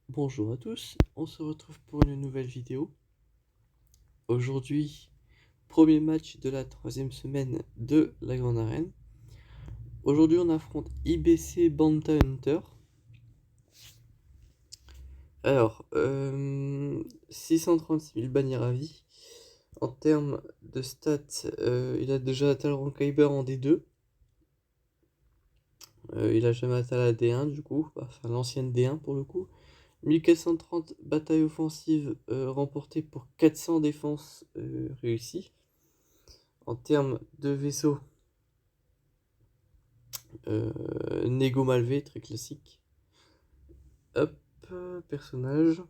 Bonjour à tous, on se retrouve pour une nouvelle vidéo. Aujourd'hui, premier match de la troisième semaine de la Grande Arène. Aujourd'hui, on affronte IBC Banta Hunter. Alors, 636 000 bannières à vie. En termes de stats, il a déjà atteint le rang Kyber en D2. Il a jamais atteint la D1 du coup, enfin l'ancienne D1 pour le coup. 1430 batailles offensives remportées pour 400 défenses réussies. En termes de vaisseaux, Nego Malvé, très classique. Hop, personnage.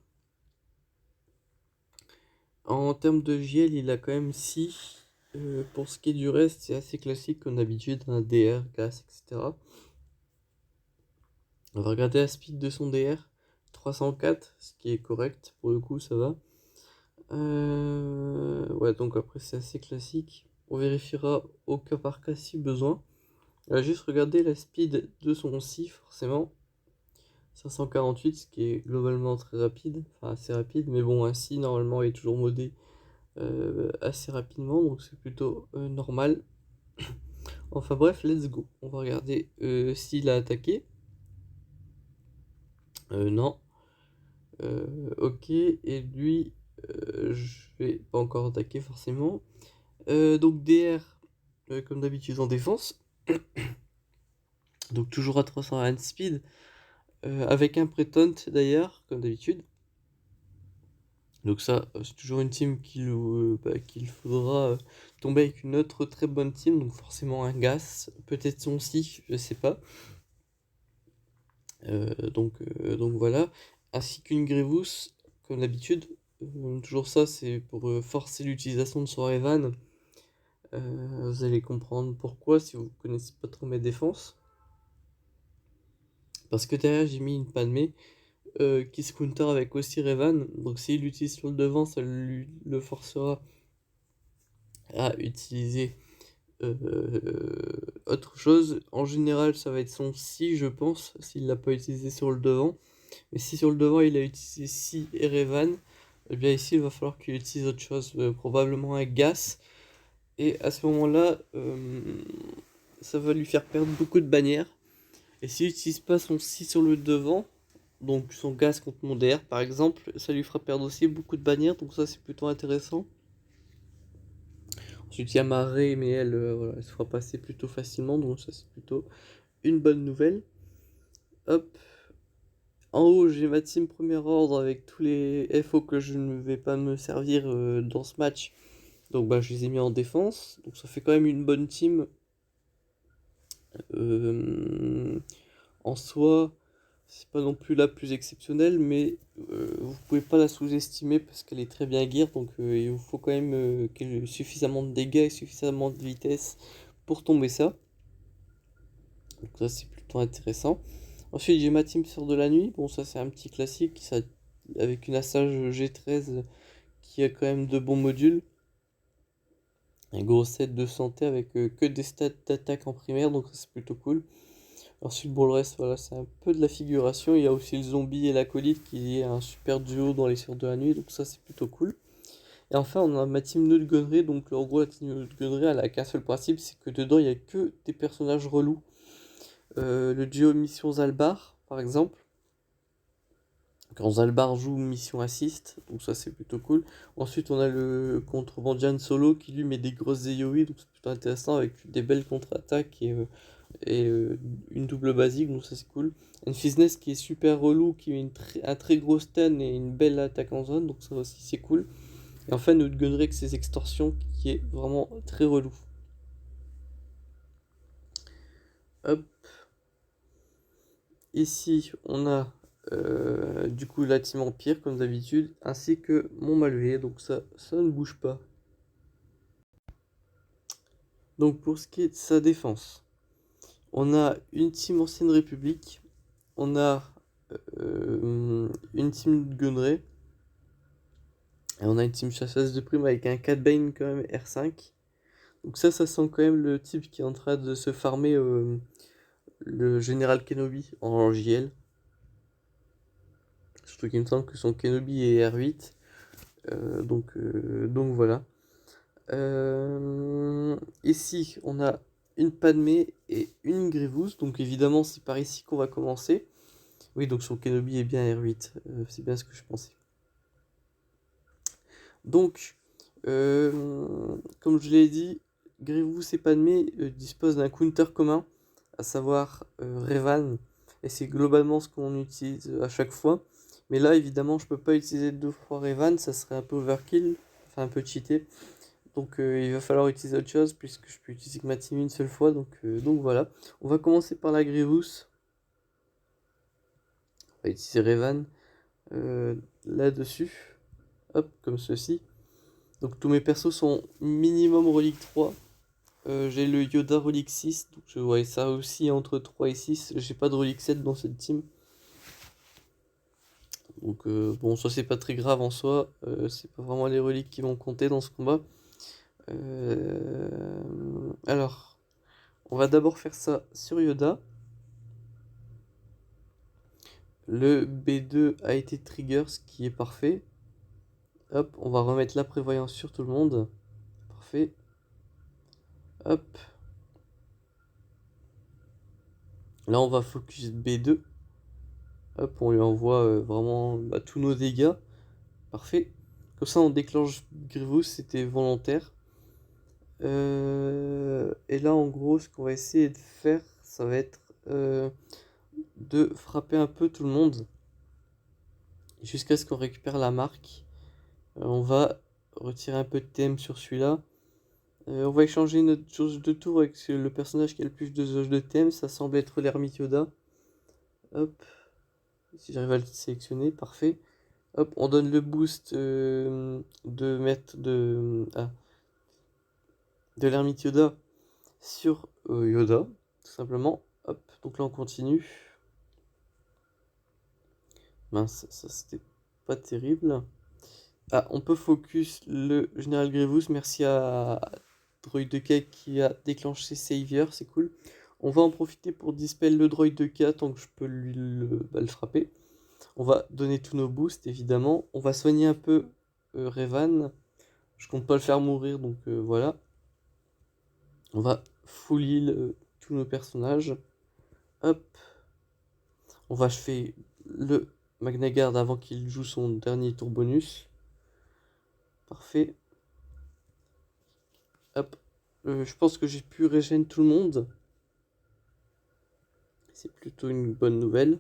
En termes de GL, il a quand même 6. Pour ce qui est du reste, c'est assez classique comme d'habitude, un DR, gas, etc. On va regarder la speed de son DR, 304, ce qui est correct, pour le coup, ça va. Ouais, donc après, c'est assez classique. On vérifiera au cas par cas si besoin. On va juste regarder la speed de son si, forcément. 548, ce qui est globalement très rapide, enfin assez rapide, mais bon, ainsi normalement il est toujours modé assez rapidement, donc c'est plutôt normal. Enfin bref, let's go. On va regarder s'il a attaqué. Non. Ok, et lui, je vais pas encore attaquer forcément. Donc DR, comme d'habitude en défense. Donc toujours à 301 speed, avec un prétaunt d'ailleurs, comme d'habitude. Donc ça, c'est toujours une team qu'il faudra tomber avec une autre très bonne team, donc forcément un Gas, peut-être son si, je sais pas. Donc voilà, ainsi qu'une Grievous, comme d'habitude. Toujours ça, c'est pour forcer l'utilisation de son Revan. Vous allez comprendre pourquoi si vous connaissez pas trop mes défenses. Parce que derrière, j'ai mis une Padmé qui se counter avec aussi Revan. Donc s'il l'utilise sur le devant, ça le forcera à utiliser autre chose. En général, ça va être son si, je pense, s'il l'a pas utilisé sur le devant. Mais si sur le devant, il a utilisé si et Revan, eh bien ici, il va falloir qu'il utilise autre chose, probablement un gas. Et à ce moment-là, ça va lui faire perdre beaucoup de bannières. Et s'il n'utilise pas son si sur le devant, donc son gas contre mon DR par exemple, ça lui fera perdre aussi beaucoup de bannières, donc ça c'est plutôt intéressant. Ensuite, il y a Marée, mais elle, voilà, elle se fera passer plutôt facilement, donc ça c'est plutôt une bonne nouvelle. Hop. En haut, j'ai ma team premier ordre avec tous les FO que je ne vais pas me servir dans ce match. Donc bah, je les ai mis en défense. Donc ça fait quand même une bonne team. Euh, En soi, c'est pas non plus la plus exceptionnelle, mais vous pouvez pas la sous-estimer parce qu'elle est très bien gear. Donc il vous faut quand même qu'elle ait suffisamment de dégâts et suffisamment de vitesse pour tomber ça. Donc ça c'est plutôt intéressant. Ensuite j'ai ma team sœur de la nuit. Bon ça c'est un petit classique ça, avec une Assage G13 qui a quand même de bons modules. Un gros set de santé avec que des stats d'attaque en primaire, donc ça c'est plutôt cool. Ensuite bon le reste voilà c'est un peu de la figuration. Il y a aussi le zombie et l'acolyte qui est un super duo dans les sœurs de la nuit, donc ça c'est plutôt cool. Et enfin on a ma team Node Gunnery, donc en gros la team Node Gunnery elle a qu'un seul principe, c'est que dedans il y a que des personnages relous. Le duo Mission Zalbar, par exemple. Quand Zalbar joue Mission Assist, donc ça c'est plutôt cool. Ensuite, on a le contrebandian solo qui lui met des grosses AoE, donc c'est plutôt intéressant avec des belles contre-attaques et une double basique, donc ça c'est cool. Un Fiznes qui est super relou, qui met un très gros stun et une belle attaque en zone, donc ça aussi c'est cool. Et enfin, notre Gunnery avec ses extorsions qui est vraiment très relou. Hop. Ici, on a du coup la team Empire comme d'habitude, ainsi que mon Malvé, donc ça ne bouge pas. Donc pour ce qui est de sa défense, on a une team Ancienne République, on a une team Gunnery, et on a une team Chasseuse de Prime avec un Cat Bane quand même R5. Donc ça sent quand même le type qui est en train de se farmer le Général Kenobi en JL. surtout qu'il me semble que son Kenobi est R8. Donc voilà. Ici, on a une Padmé et une Grievous, donc évidemment c'est par ici qu'on va commencer. Oui, donc son Kenobi est bien R8, c'est bien ce que je pensais. Donc, comme je l'ai dit, Grievous et Padmé disposent d'un counter commun, à savoir Revan, et c'est globalement ce qu'on utilise à chaque fois. Mais là, évidemment, je peux pas utiliser 2 fois Revan, ça serait un peu overkill, enfin un peu cheaté. Donc il va falloir utiliser autre chose, puisque je peux utiliser que ma team une seule fois, donc voilà. On va commencer par la Grievous. On va utiliser Revan là-dessus, hop, comme ceci. Donc tous mes persos sont minimum relique 3. J'ai le Yoda relique 6, donc je vois ça aussi entre 3 et 6. J'ai pas de relique 7 dans cette team. Donc bon, ça c'est pas très grave en soi, c'est pas vraiment les reliques qui vont compter dans ce combat. Alors, on va d'abord faire ça sur Yoda. Le B2 a été trigger, ce qui est parfait. Hop, on va remettre la prévoyance sur tout le monde. Parfait. Hop. Là, on va focus B2. Hop, on lui envoie vraiment tous nos dégâts. Parfait. Comme ça, on déclenche Grievous, c'était volontaire. Et là, en gros, ce qu'on va essayer de faire, ça va être de frapper un peu tout le monde. Jusqu'à ce qu'on récupère la marque. On va retirer un peu de TM sur celui-là. On va échanger notre jauge de tour avec le personnage qui a le plus de jauge de TM. Ça semble être l'ermite Yoda. Hop. Si j'arrive à le sélectionner, parfait. Hop, on donne le boost de l'ermite Yoda sur Yoda, tout simplement. Hop, donc là on continue. Mince, ça c'était pas terrible. Ah, on peut focus le général Grievous, merci à Droid de K qui a déclenché Savior, c'est cool. On va en profiter pour dispel le Droid de K tant que je peux le frapper. On va donner tous nos boosts évidemment. On va soigner un peu Revan. Je compte pas le faire mourir donc voilà. On va full heal tous nos personnages. Hop. On va achever le Magna Guard avant qu'il joue son dernier tour bonus. Parfait. Hop. Je pense que j'ai pu régénérer tout le monde. C'est plutôt une bonne nouvelle.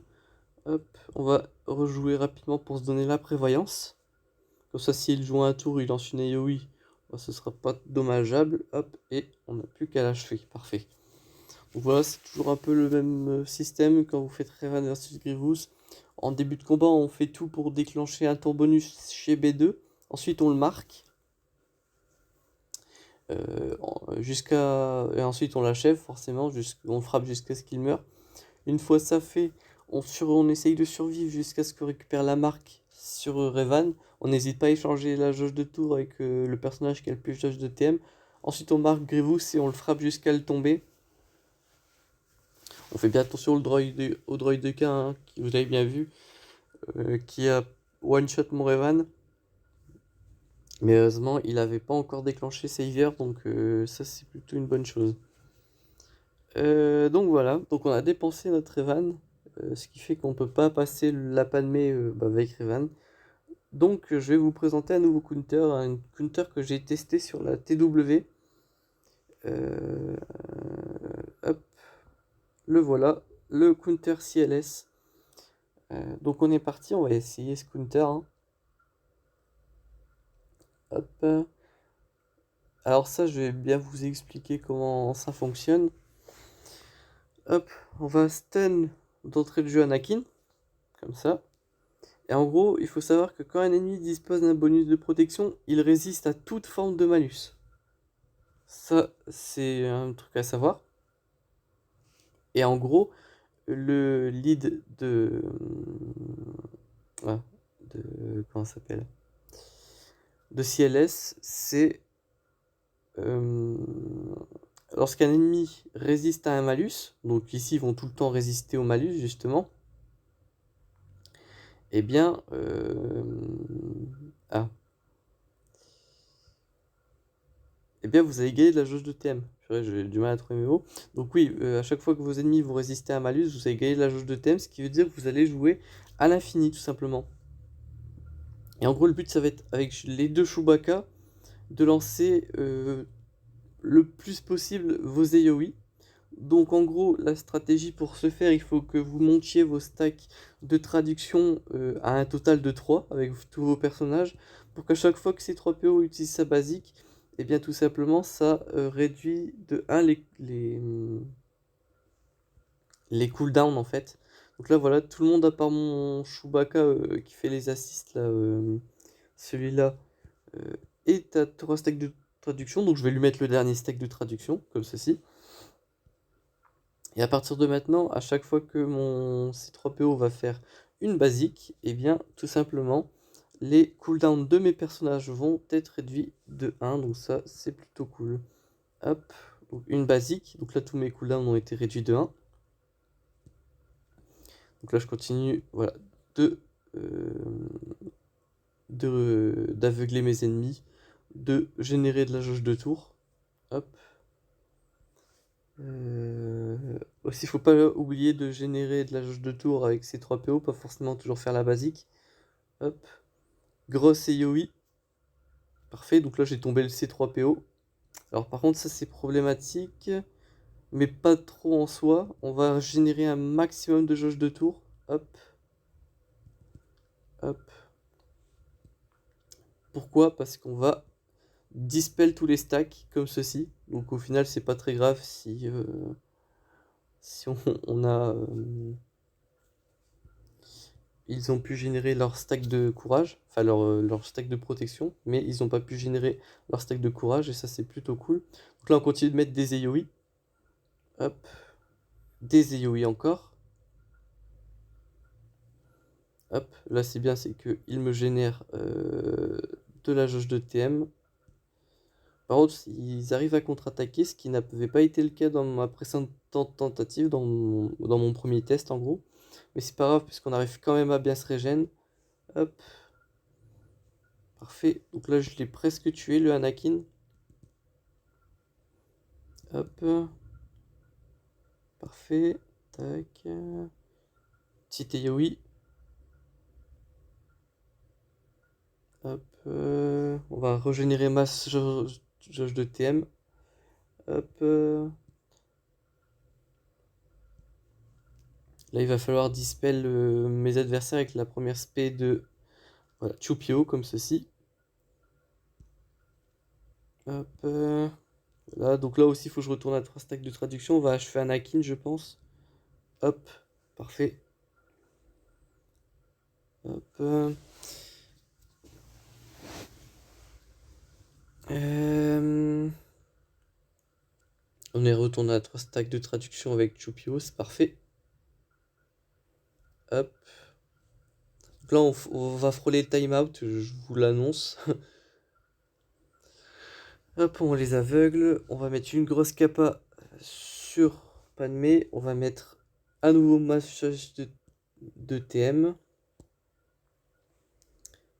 Hop. On va rejouer rapidement pour se donner la prévoyance. Comme ça, s'il joue un tour, il lance une AoE. Bah, ce sera pas dommageable. Hop. Et on n'a plus qu'à l'achever. Parfait. Donc voilà, c'est toujours un peu le même système quand vous faites Revan versus Grievous. En début de combat, on fait tout pour déclencher un tour bonus chez B2. Ensuite, on le marque. Et ensuite, on l'achève, forcément. On le frappe jusqu'à ce qu'il meure. Une fois ça fait, on essaye de survivre jusqu'à ce qu'on récupère la marque sur Revan. On n'hésite pas à échanger la jauge de tour avec le personnage qui a le plus de jauge de TM. Ensuite, on marque Grievous et on le frappe jusqu'à le tomber. On fait bien attention au droid de K, hein, vous avez bien vu, qui a one-shot mon Revan. Mais heureusement, il n'avait pas encore déclenché Savior, donc ça c'est plutôt une bonne chose. Donc voilà, donc on a dépensé notre Revan, ce qui fait qu'on peut pas passer la Padmé avec Revan. Donc je vais vous présenter un nouveau counter, un counter que j'ai testé sur la TW. Hop, le voilà, le counter CLS. Donc on est parti, on va essayer ce counter, hein. Hop. Alors ça, je vais bien vous expliquer comment ça fonctionne. Hop, on va stun d'entrée de jeu Anakin, comme ça. Et en gros, il faut savoir que quand un ennemi dispose d'un bonus de protection, il résiste à toute forme de malus. Ça, c'est un truc à savoir. Et en gros, le lead ah, comment ça s'appelle? De CLS, c'est lorsqu'un ennemi résiste à un malus, donc ici ils vont tout le temps résister au malus justement, eh bien, ah, eh bien, vous avez gagné de la jauge de TM. Purée, j'ai du mal à trouver mes mots. Donc oui, à chaque fois que vos ennemis vous résistez à un malus, vous avez gagné de la jauge de TM, ce qui veut dire que vous allez jouer à l'infini, tout simplement. Et en gros, le but, ça va être, avec les deux Chewbacca, de lancer le plus possible vos AoE. Donc en gros, la stratégie pour ce faire, il faut que vous montiez vos stacks de traduction à un total de 3 avec tous vos personnages, pour qu'à chaque fois que ces 3 PO utilisent sa basique, et bien tout simplement ça réduit de 1 les cooldowns en fait. Donc là voilà, tout le monde à part mon Chewbacca qui fait les assists là, celui-là, euh, est à 3 stacks de traduction, donc je vais lui mettre le dernier stack de traduction, comme ceci. Et à partir de maintenant, à chaque fois que mon C3PO va faire une basique, et bien tout simplement, les cooldowns de mes personnages vont être réduits de 1, donc ça c'est plutôt cool. Hop, donc une basique, donc là tous mes cooldowns ont été réduits de 1. Donc là je continue, voilà, d'aveugler mes ennemis, de générer de la jauge de tour. Hop. Aussi, faut pas oublier de générer de la jauge de tour avec ces 3 PO, pas forcément toujours faire la basique. Hop. Grosse AoE. Parfait, donc là j'ai tombé le C3 PO. Alors par contre ça c'est problématique, mais pas trop en soi. On va générer un maximum de jauge de tour. Hop. Hop. Pourquoi? Parce qu'on va dispel tous les stacks comme ceci. Donc au final c'est pas très grave si on a... ils ont pu générer leur stack de courage, enfin leur stack de protection, mais ils n'ont pas pu générer leur stack de courage, et ça c'est plutôt cool. Donc là on continue de mettre des AoE. Hop. Des AoE encore. Hop, là c'est bien, c'est qu'il me génère de la jauge de TM. Par contre, ils arrivent à contre-attaquer, ce qui n'avait pas été le cas dans ma précédente tentative, dans mon premier test en gros. Mais c'est pas grave, puisqu'on arrive quand même à bien se régène. Hop. Parfait. Donc là, je l'ai presque tué, le Anakin. Hop. Parfait. Tac. Petit AoE. Hop. On va régénérer ma jauge de TM. Hop. Là, il va falloir dispel mes adversaires avec la première spé de voilà, Chupio, comme ceci. Hop. Voilà, donc là aussi, il faut que je retourne à 3 stacks de traduction. On va achever Anakin, je pense. Hop. Parfait. Hop. On est retourné à 3 stacks de traduction avec Chupio, c'est parfait. Hop. Donc là, on va frôler le timeout, je vous l'annonce. Hop, on les aveugle. On va mettre une grosse capa sur Padmé. On va mettre à nouveau massage de TM.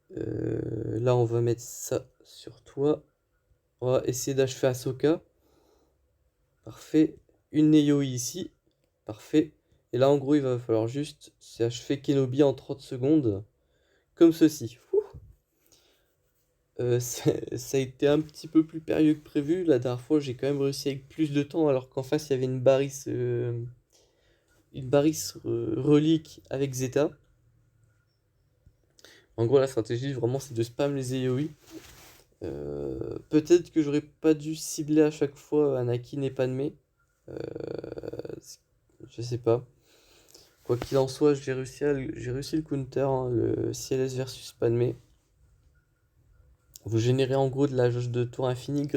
Là, on va mettre ça sur toi. On va essayer d'achever Ahsoka. Parfait. Une Neo ici. Parfait. Et là, en gros, il va falloir juste achever Kenobi en 30 secondes. Comme ceci. Ça a été un petit peu plus périlleux que prévu. La dernière fois, j'ai quand même réussi avec plus de temps, alors qu'en face, il y avait une Baris relique avec Zeta. En gros, la stratégie, vraiment, c'est de spam les AoE. Peut-être que j'aurais pas dû cibler à chaque fois Anakin et Padmé. Euh, je sais pas. Quoi qu'il en soit, j'ai réussi le counter, hein, le CLS versus Padmé. Vous générez en gros de la jauge de tour infinie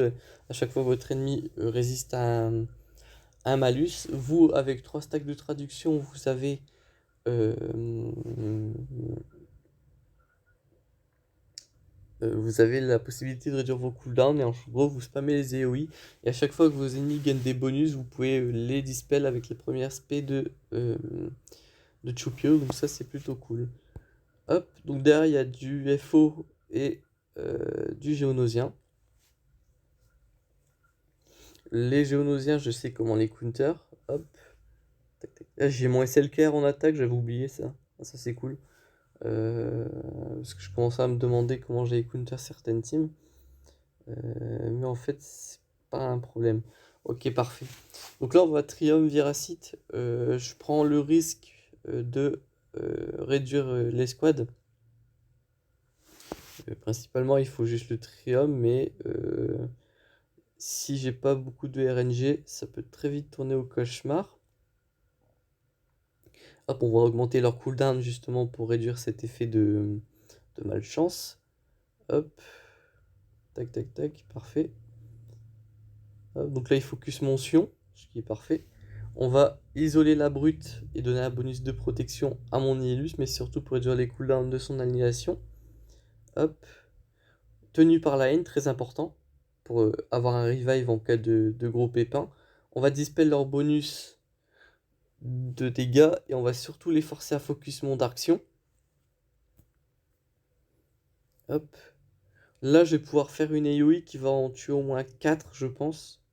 à chaque fois que votre ennemi résiste à un malus. Vous, avec 3 stacks de traduction, euh, vous avez la possibilité de réduire vos cooldowns, et en gros vous spammez les AoE, et à chaque fois que vos ennemis gagnent des bonus, vous pouvez les dispel avec les premières spé de Chupio, donc ça c'est plutôt cool. Hop, donc derrière il y a du FO et du Géonosien. Les Géonosiens, je sais comment les counter. Hop, tac, tac. Là, j'ai mon SLKR en attaque, j'avais oublié ça. Ah, ça c'est cool. Parce que je commençais à me demander comment j'allais counter certaines teams. Mais en fait, c'est pas un problème. Ok, parfait. Donc là, on va triumviracite. Je prends le risque de réduire les squads. Principalement, il faut juste le trium, mais si j'ai pas beaucoup de RNG, ça peut très vite tourner au cauchemar. Hop, on va augmenter leur cooldown justement pour réduire cet effet de malchance. Hop, tac, tac, tac, parfait. Hop, donc là, il focus mon Sion, ce qui est parfait. On va isoler la brute et donner un bonus de protection à mon Nihilus, mais surtout pour réduire les cooldowns de son annihilation. Hop, tenu par la haine, très important, pour avoir un revive en cas de gros pépins. On va dispel leur bonus de dégâts et on va surtout les forcer à focus mon Dark Sion. Hop. Là, je vais pouvoir faire une AoE qui va en tuer au moins 4, je pense.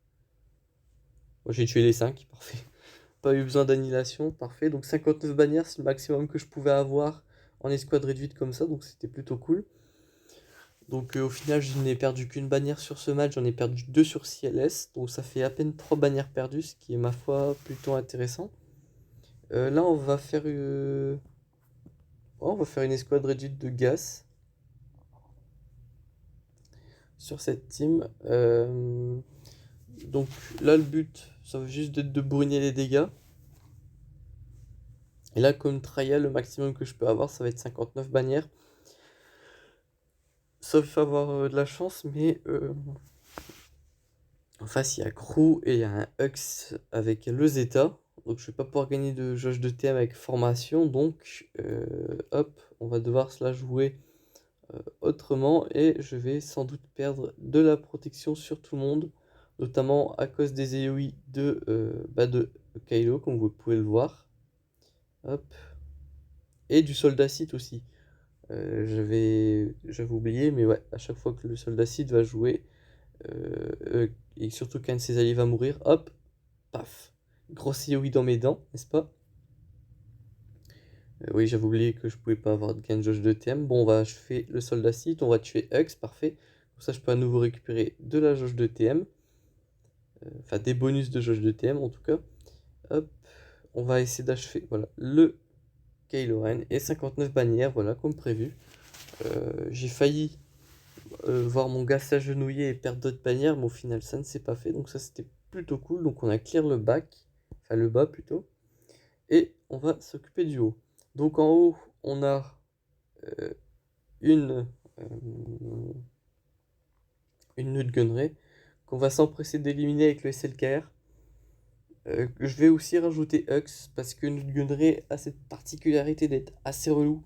Moi, j'ai tué les 5, parfait. Pas eu besoin d'annihilation, parfait. Donc 59 bannières, c'est le maximum que je pouvais avoir en escouade réduite comme ça, donc c'était plutôt cool. Donc au final, je n'ai perdu qu'une bannière sur ce match, j'en ai perdu 2 sur CLS, donc ça fait à peine 3 bannières perdues, ce qui est ma foi plutôt intéressant. Là, on va faire une escouade réduite de Gas sur cette team. Donc là, le but, ça va juste être de brûler les dégâts. Et là, comme trial, le maximum que je peux avoir, ça va être 59 bannières. Sauf avoir de la chance, mais en face, il y a Crew et il y a un Hux avec le Zeta. Donc je vais pas pouvoir gagner de jauge de TM avec formation. Donc hop, on va devoir se la jouer autrement. Et je vais sans doute perdre de la protection sur tout le monde. Notamment à cause des AoE de Kylo, comme vous pouvez le voir. Hop. Et du soldat site aussi. J'avais oublié, mais ouais, à chaque fois que le soldat site va jouer, et surtout qu'un de ses alliés va mourir, hop, paf, grosse AoE dans mes dents, n'est-ce pas? Oui, j'avais oublié que je pouvais pas avoir de gain de jauge de TM. Bon, on va achever le soldat site, on va tuer Hux, parfait. Comme ça, je peux à nouveau récupérer de la jauge de TM. Enfin, des bonus de jauge de TM en tout cas. Hop, on va essayer d'achever, voilà, le Kylo Ren et 59 bannières, voilà, comme prévu. J'ai failli voir mon gars s'agenouiller et perdre d'autres bannières, mais au final ça ne s'est pas fait, donc ça c'était plutôt cool. Donc on a clear le back, enfin le bas plutôt, et on va s'occuper du haut. Donc en haut on a euh, une euh, une nœud de gunnery qu'on va s'empresser d'éliminer avec le SLKR. Je vais aussi rajouter Hux parce que notre gunnery a cette particularité d'être assez relou.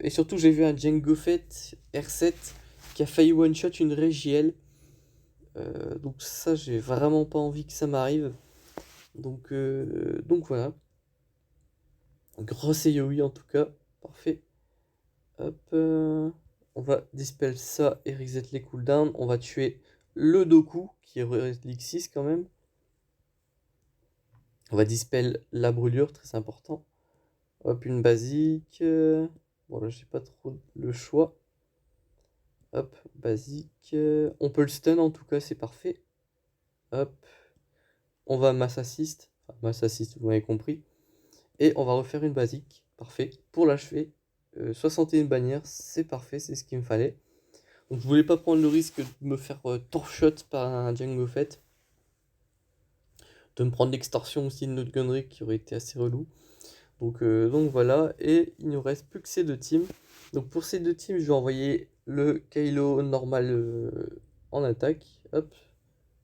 Et surtout, j'ai vu un Django Fett R7 qui a failli one-shot une Régielle. Donc ça, j'ai vraiment pas envie que ça m'arrive. Donc voilà. Grosse AoE en tout cas. Parfait. Hop. On va dispel ça et reset les cooldowns. On va tuer le Doku qui est relique 6 quand même. On va dispel la brûlure, très important. Hop, une basique. Bon là, j'ai pas trop le choix. Hop, basique. On peut le stun en tout cas, c'est parfait. Hop. On va mass assist. Enfin, mass assist, vous m'avez compris. Et on va refaire une basique. Parfait. Pour l'achever. 61 bannières, c'est parfait, c'est ce qu'il me fallait. Donc je voulais pas prendre le risque de me faire torshot par un Django Fett. De me prendre l'extorsion aussi de notre gunnery qui aurait été assez relou. Donc voilà. Et il nous reste plus que ces deux teams. Donc pour ces deux teams, je vais envoyer le Kylo normal en attaque. Hop.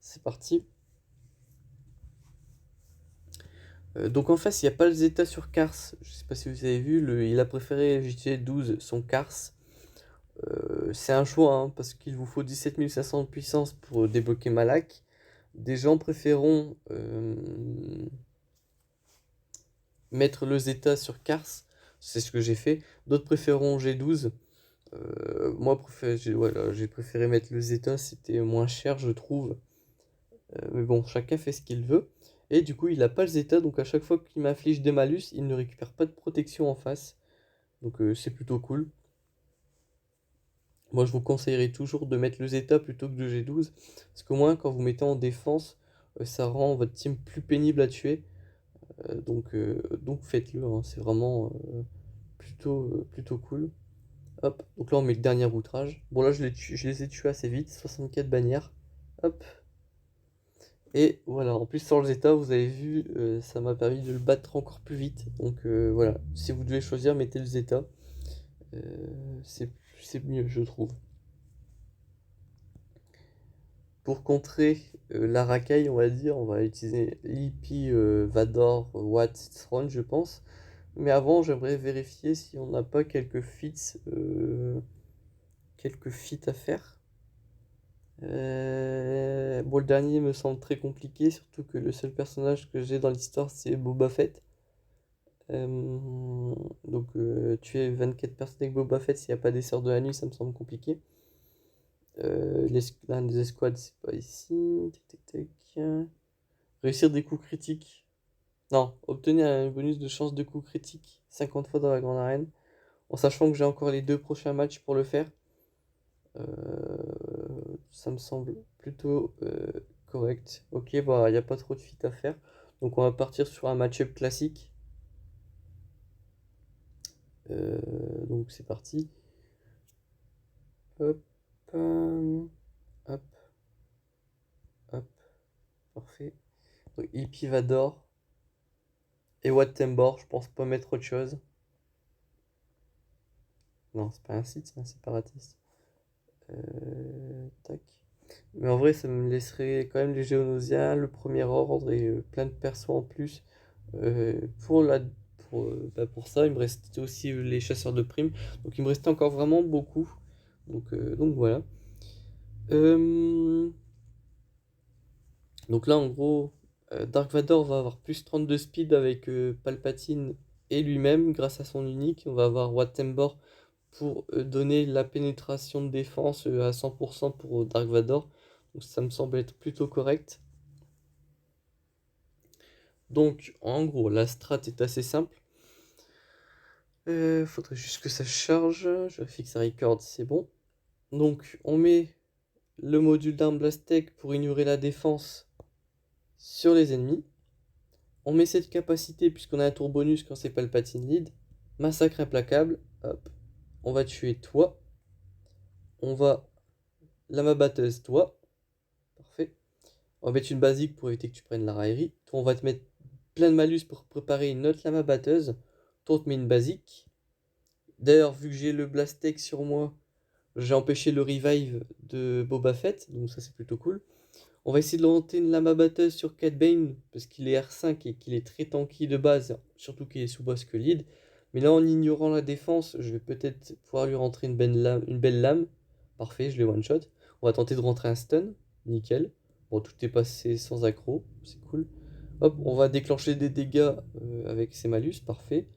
C'est parti. Donc en face, il n'y a pas le Zeta sur Kars. Je sais pas si vous avez vu, il a préféré JT12 son Kars. C'est un choix, hein, parce qu'il vous faut 17 500 de puissance pour débloquer Malak. Des gens préféreront mettre le Zeta sur Kars c'est ce que j'ai fait. D'autres préféreront G12. Moi, voilà, j'ai préféré mettre le Zeta, c'était moins cher, je trouve. Mais bon, chacun fait ce qu'il veut. Et du coup, il a pas le Zeta, donc à chaque fois qu'il m'inflige des malus, il ne récupère pas de protection en face. Donc c'est plutôt cool. Moi, je vous conseillerais toujours de mettre le Zeta plutôt que le G12. Parce qu'au moins, quand vous mettez en défense, ça rend votre team plus pénible à tuer. Donc faites-le, hein, c'est vraiment plutôt cool. Hop, donc là on met le dernier outrage. Bon là je les ai tués assez vite, 64 bannières. Hop. Et voilà, en plus sans le Zeta, vous avez vu, ça m'a permis de le battre encore plus vite. Donc voilà, si vous devez choisir, mettez le Zeta. Euh, c'est c'est mieux, je trouve. Pour contrer la racaille, on va dire, on va utiliser Lippy, Vador, Watt, Throne, je pense. Mais avant, j'aimerais vérifier si on n'a pas quelques feats à faire. Bon, le dernier me semble très compliqué, surtout que le seul personnage que j'ai dans l'histoire, c'est Boba Fett. Tuer 24 personnes avec Boba Fett s'il n'y a pas des Sœurs de la Nuit, ça me semble compliqué. L'un des escouades, c'est pas ici. Tac, tac, tac. Réussir des coups critiques. Non, obtenir un bonus de chance de coup critique 50 fois dans la grande arène. En sachant que j'ai encore les 2 prochains matchs pour le faire. Ça me semble plutôt correct. Ok, bah il n'y a pas trop de fit à faire. Donc on va partir sur un match-up classique. Euh, donc c'est parti. Hop, hop, hop, parfait. Donc Hippie Vador et Wattembor, je pense pas mettre autre chose. Non, c'est pas un site, c'est un séparatiste. Tac. Mais en vrai, ça me laisserait quand même les Géonosiens, le premier ordre et plein de persos en plus. Euh, pour la, pour ça, il me restait aussi les chasseurs de primes. Donc il me restait encore vraiment beaucoup. Donc voilà. Euh, donc là, en gros, Dark Vador va avoir plus 32 speed avec Palpatine et lui-même grâce à son unique. On va avoir Wattembor pour donner la pénétration de défense à 100% pour Dark Vador. Donc ça me semble être plutôt correct. Donc en gros, la strat est assez simple. Faudrait juste que ça charge. Je vérifie que ça record, c'est bon. Donc on met le module d'arme Blastech pour ignorer la défense sur les ennemis. On met cette capacité puisqu'on a un tour bonus quand c'est Palpatine lead. Massacre implacable. Hop. On va tuer toi. On va lama batteuse toi. Parfait. On va mettre une basique pour éviter que tu prennes la raillerie. Toi on va te mettre plein de malus pour préparer une autre lama batteuse. Toi on te met une basique. D'ailleurs vu que j'ai le Blastech sur moi, j'ai empêché le revive de Boba Fett, donc ça c'est plutôt cool. On va essayer de lancer une lama batteuse sur Cat Bane, parce qu'il est R5 et qu'il est très tanky de base, surtout qu'il est sous boss que lead. Mais là en ignorant la défense, je vais peut-être pouvoir lui rentrer une belle lame. Parfait, je l'ai one shot. On va tenter de rentrer un stun, nickel. Bon, tout est passé sans accro, c'est cool. Hop, on va déclencher des dégâts avec ses malus, parfait.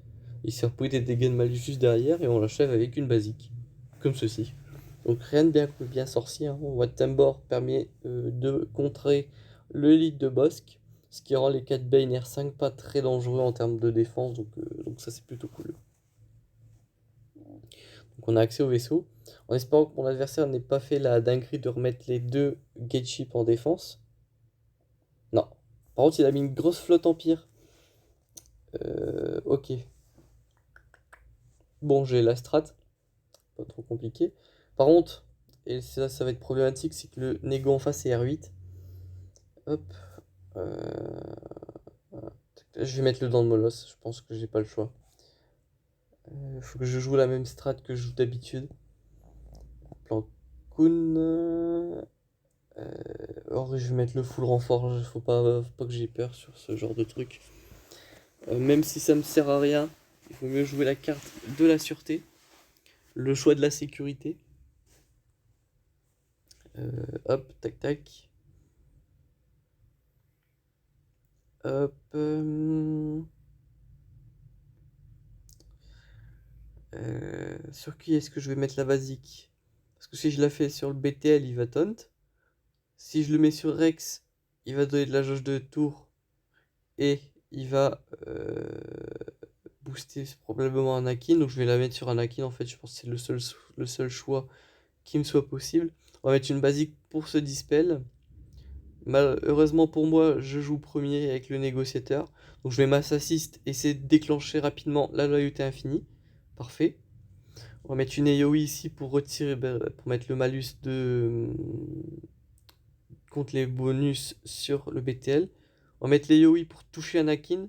Il s'est repris des dégâts de malus juste derrière et on l'achève avec une basique, comme ceci. Donc rien de bien sorcier, hein. Wattembor permet de contrer le lead de Bossk, ce qui rend les 4 Bane R5 pas très dangereux en termes de défense, donc ça c'est plutôt cool. Donc on a accès au vaisseau, en espérant que mon adversaire n'ait pas fait la dinguerie de remettre les 2 gateships en défense. Non. Par contre il a mis une grosse flotte empire. Ok. Bon j'ai la strat, pas trop compliqué. Par contre, et ça va être problématique, c'est que le négo en face est R8. Hop. Euh, Je vais mettre le dent de Molosse, je pense que j'ai pas le choix. Faut que je joue la même strat que je joue d'habitude. Plan Kun. Or, je vais mettre le full renfort, faut pas que j'ai peur sur ce genre de truc. Même si ça me sert à rien, il faut mieux jouer la carte de la sûreté, le choix de la sécurité. Hop, tac tac. Hop. Sur qui est-ce que je vais mettre la basique? Parce que si je la fais sur le BTL, il va taunt. Si je le mets sur Rex, il va donner de la jauge de tour et il va booster probablement Anakin. Donc je vais la mettre sur Anakin en fait. Je pense que c'est le seul choix qui me soit possible. On va mettre une basique pour ce dispel. Heureusement pour moi, je joue premier avec le négociateur. Donc je vais mass assist, essayer de déclencher rapidement la loyauté infinie. Parfait. On va mettre une AoE ici pour retirer, pour mettre le malus de contre les bonus sur le BTL. On va mettre l'AoE pour toucher Anakin.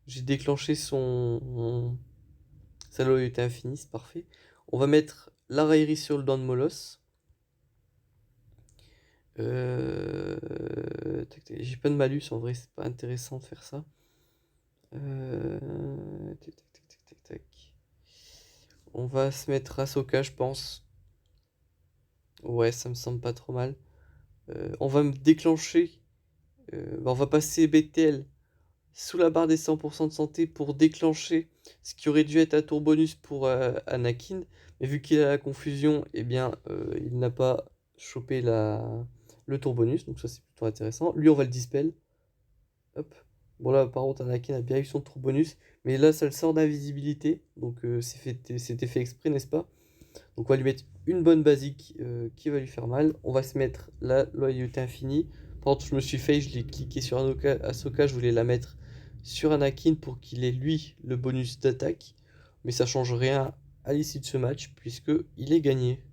J'ai déclenché sa loyauté infinie, c'est parfait. On va mettre la raillerie sur le Don Molos. J'ai pas de malus, en vrai, c'est pas intéressant de faire ça. Tac, tac, tac, tac, tac, tac. On va se mettre Ahsoka, je pense. Ouais, ça me semble pas trop mal. On va me déclencher. On va passer BTL sous la barre des 100% de santé pour déclencher ce qui aurait dû être un tour bonus pour Anakin. Mais vu qu'il a la confusion, eh bien, il n'a pas chopé le tour bonus. Donc ça, c'est plutôt intéressant. Lui, on va le dispel. Hop. Bon là, par contre, Anakin a bien eu son tour bonus. Mais là, ça le sort d'invisibilité. Donc c'était fait exprès, n'est-ce pas? Donc on va lui mettre une bonne basique qui va lui faire mal. On va se mettre la loyauté infinie. Par contre, je me suis fait, je l'ai cliqué sur Ahsoka, je voulais la mettre sur Anakin pour qu'il ait lui le bonus d'attaque. Mais ça change rien à l'issue de ce match puisque il est gagné.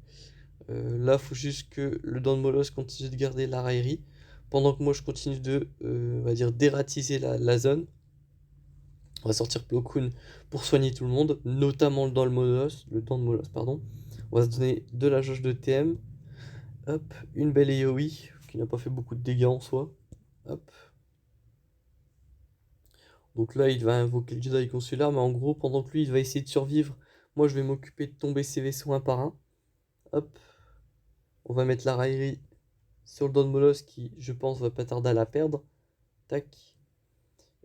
Là, il faut juste que le Don Molos continue de garder la raillerie. Pendant que moi je continue de on va dire dératiser la zone. On va sortir Plo Koon pour soigner tout le monde, notamment le Don Molos, pardon. On va se donner de la jauge de TM. Hop, une belle AoE qui n'a pas fait beaucoup de dégâts en soi. Hop. Donc là, il va invoquer le Jedi consulaire, mais en gros, pendant que lui, il va essayer de survivre, moi, je vais m'occuper de tomber ses vaisseaux un par un. Hop. On va mettre la raillerie sur le Don Molos qui, je pense, va pas tarder à la perdre. Tac.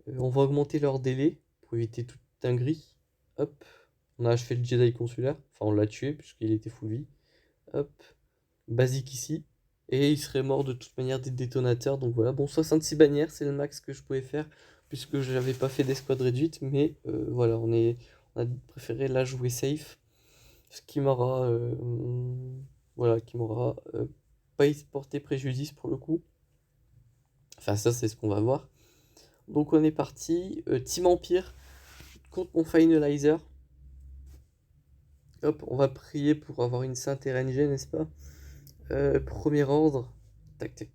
On va augmenter leur délai pour éviter toute dinguerie. Hop. On a achevé le Jedi consulaire. Enfin, on l'a tué puisqu'il était full vie. Hop. Basique ici. Et il serait mort de toute manière des détonateurs. Donc voilà, bon, 66 bannières, c'est le max que je pouvais faire, puisque je n'avais pas fait d'escouade réduite. Mais voilà, on a préféré la jouer safe. Ce qui m'aura voilà, qui m'aura pas porté préjudice pour le coup. Enfin, ça, c'est ce qu'on va voir. Donc on est parti. Team Empire contre mon Finalizer. Hop, on va prier pour avoir une sainte RNG, n'est-ce pas? Premier ordre. Tac, tac.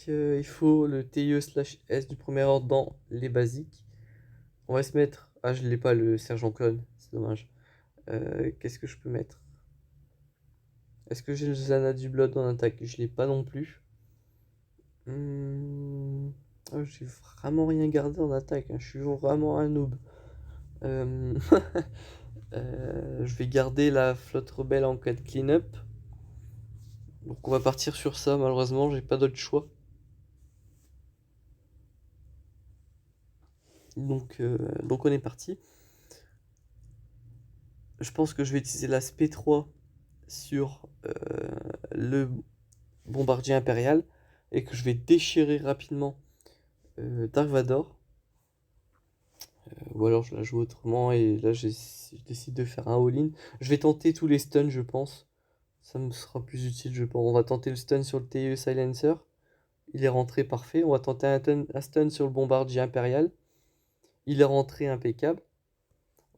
Il faut le TIE/S du premier ordre dans les basiques. On va se mettre. Ah, je l'ai pas, le sergent clone. C'est dommage. Qu'est-ce que je peux mettre? Est-ce que j'ai le Zana du Blood en attaque? Je l'ai pas non plus. Oh, j'ai vraiment rien gardé en attaque, hein. Je suis vraiment un noob. Je vais garder la flotte rebelle en cas de clean-up. Donc on va partir sur ça, malheureusement, j'ai pas d'autre choix. Donc on est parti. Je pense que je vais utiliser la SP3 sur le bombardier impérial et que je vais déchirer rapidement Dark Vador. Ou alors je la joue autrement et là je décide de faire un all-in. Je vais tenter tous les stuns, je pense. Ça me sera plus utile, je pense. On va tenter le stun sur le TIE Silencer. Il est rentré parfait. On va tenter un stun sur le bombardier impérial. Il est rentré impeccable.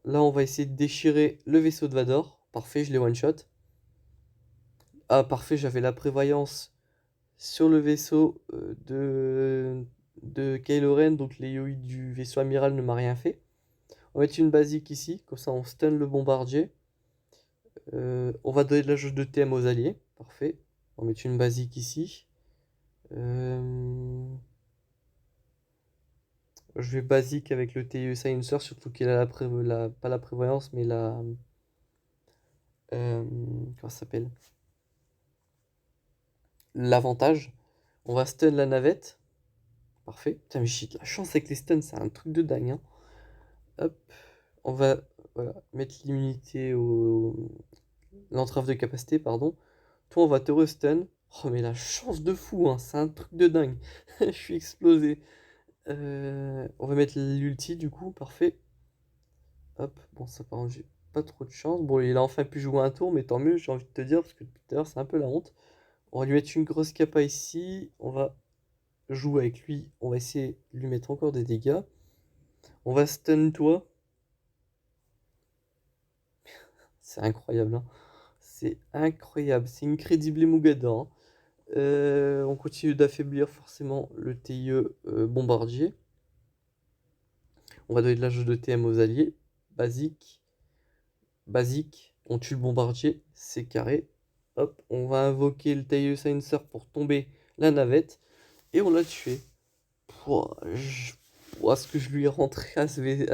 Là, on va essayer de déchirer le vaisseau de Vador. Parfait, je l'ai one-shot. Ah, parfait, j'avais la prévoyance sur le vaisseau de Kylo Ren. Donc, l'AoE du vaisseau amiral ne m'a rien fait. On va mettre une basique ici. Comme ça, on stun le bombardier. On va donner de la jauge de TM aux alliés. Parfait. On va mettre une basique ici. Je vais basique avec le TIE Silencer, surtout qu'il a pas la prévoyance, mais comment ça s'appelle? L'avantage. On va stun la navette. Parfait. Putain, mais j'ai de la chance avec les stuns, c'est un truc de dingue, hein. Hop. On va voilà, mettre l'immunité au... l'entrave de capacité, pardon. Toi, on va te restun. Oh, mais la chance de fou, hein, c'est un truc de dingue. Je suis explosé. On va mettre l'ulti, du coup, parfait. Hop, bon, ça par contre, j'ai pas trop de chance. Bon, il a enfin pu jouer un tour, mais tant mieux, j'ai envie de te dire, parce que depuis tout à l'heure, c'est un peu la honte. On va lui mettre une grosse capa ici. On va jouer avec lui. On va essayer de lui mettre encore des dégâts. On va stun toi. C'est incroyable, hein. C'est incroyable. C'est incredible Mougada, hein. On continue d'affaiblir forcément le TIE bombardier. On va donner de la jauge de TM aux alliés. Basique. Basique. On tue le bombardier. C'est carré. Hop. On va invoquer le TIE Silencer pour tomber la navette. Et on l'a tué. Pouah, ce que je lui ai rentré à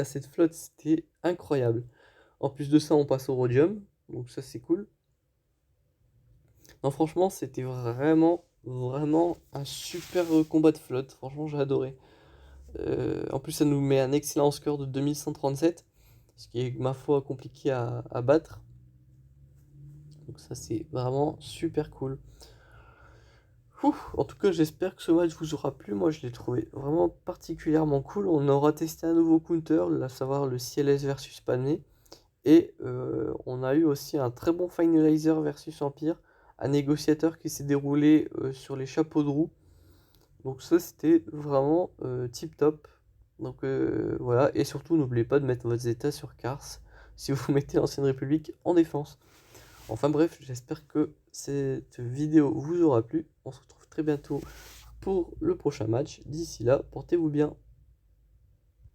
cette flotte, c'était incroyable. En plus de ça, on passe au rhodium. Donc ça, c'est cool. Non, franchement, c'était vraiment, vraiment un super combat de flotte. Franchement, j'ai adoré. En plus, ça nous met un excellent score de 2137, ce qui est, ma foi, compliqué à battre. Donc ça, c'est vraiment super cool. Ouf, en tout cas, j'espère que ce match vous aura plu. Moi, je l'ai trouvé vraiment particulièrement cool. On aura testé un nouveau counter, à savoir le CLS versus Pané. Et on a eu aussi un très bon finalizer versus Empire, un négociateur qui s'est déroulé sur les chapeaux de roue. Donc ça, c'était vraiment tip top. Donc voilà, et surtout n'oubliez pas de mettre votre état sur Cars si vous mettez l'Ancienne République en défense. Enfin bref, j'espère que cette vidéo vous aura plu. On se retrouve très bientôt pour le prochain match. D'ici là, portez-vous bien.